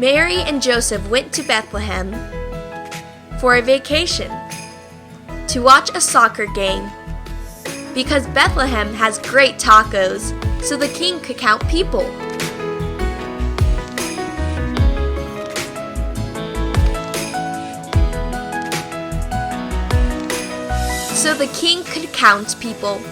Mary and Joseph went to Bethlehem for a vacation to watch a soccer game because Bethlehem has great tacos, so the king could count people. So the king could count people.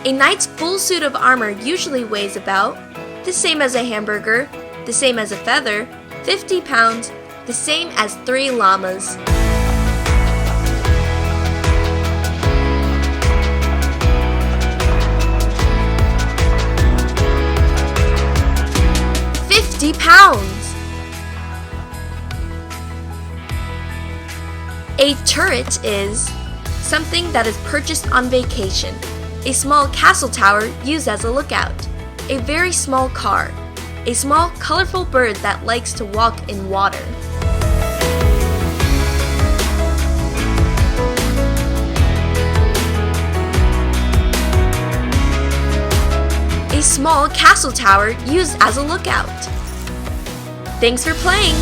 A knight's full suit of armor usually weighs about the same as a hamburger, the same as a feather, 50 pounds, the same as 3 llamas. £50. A turret is something that is purchased on vacation. A small castle tower used as a lookout. A very small car. A small colorful bird that likes to walk in water. A small castle tower used as a lookout. Thanks for playing!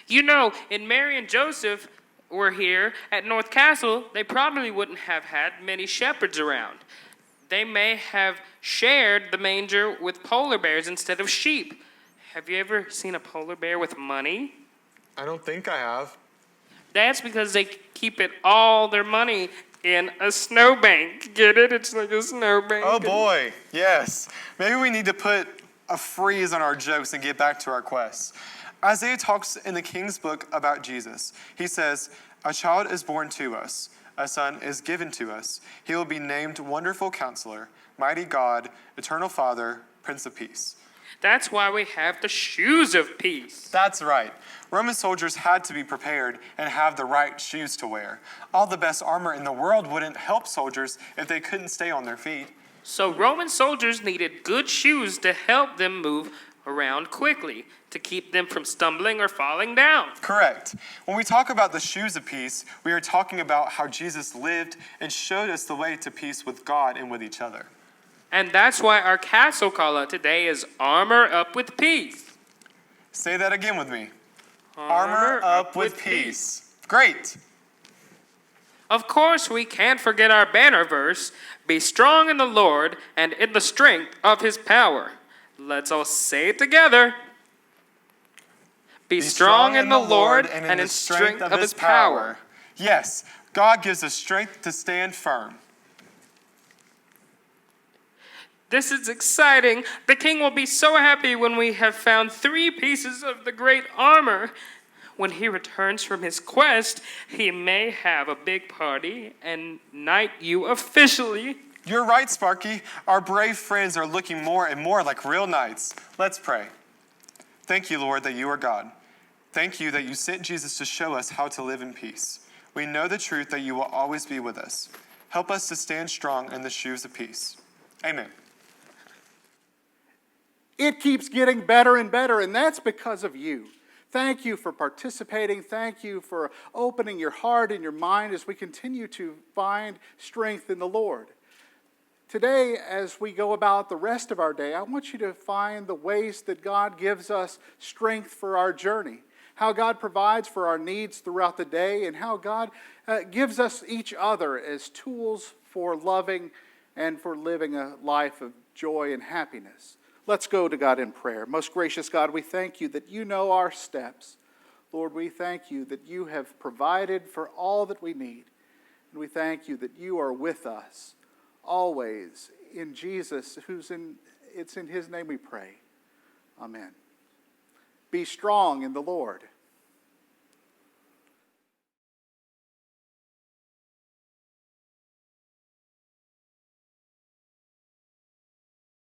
You know, if Mary and Joseph were here at North Castle, they probably wouldn't have had many shepherds around. They may have shared the manger with polar bears instead of sheep. Have you ever seen a polar bear with money? I don't think I have. That's because they keep all their money in a snowbank. Get it? It's like a snowbank. Oh boy, yes. Maybe we need to put a freeze on our jokes and get back to our quests. Isaiah talks in the King's book about Jesus. He says, "A child is born to us, a son is given to us. He will be named Wonderful Counselor, Mighty God, Eternal Father, Prince of Peace." That's why we have the shoes of peace. That's right. Roman soldiers had to be prepared and have the right shoes to wear. All the best armor in the world wouldn't help soldiers if they couldn't stay on their feet. So Roman soldiers needed good shoes to help them move around quickly, to keep them from stumbling or falling down. Correct. When we talk about the shoes of peace, we are talking about how Jesus lived and showed us the way to peace with God and with each other. And that's why our castle call-out today is Armor Up with Peace. Say that again with me. Armor up with peace. Great. Of course, we can't forget our banner verse, "Be strong in the Lord and in the strength of his power." Let's all say it together. Be strong in the Lord and in the strength of his power. Yes, God gives us strength to stand firm. This is exciting. The king will be so happy when we have found 3 pieces of the great armor. When he returns from his quest, he may have a big party and knight you officially. You're right, Sparky. Our brave friends are looking more and more like real knights. Let's pray. Thank you, Lord, that you are God. Thank you that you sent Jesus to show us how to live in peace. We know the truth that you will always be with us. Help us to stand strong in the shoes of peace. Amen. It keeps getting better and better, and that's because of you. Thank you for participating. Thank you for opening your heart and your mind as we continue to find strength in the Lord. Today, as we go about the rest of our day, I want you to find the ways that God gives us strength for our journey, how God provides for our needs throughout the day, and how God gives us each other as tools for loving and for living a life of joy and happiness. Let's go to God in prayer. Most gracious God, we thank you that you know our steps. Lord, we thank you that you have provided for all that we need. And we thank you that you are with us always in Jesus, it's in his name we pray. Amen. Be strong in the Lord.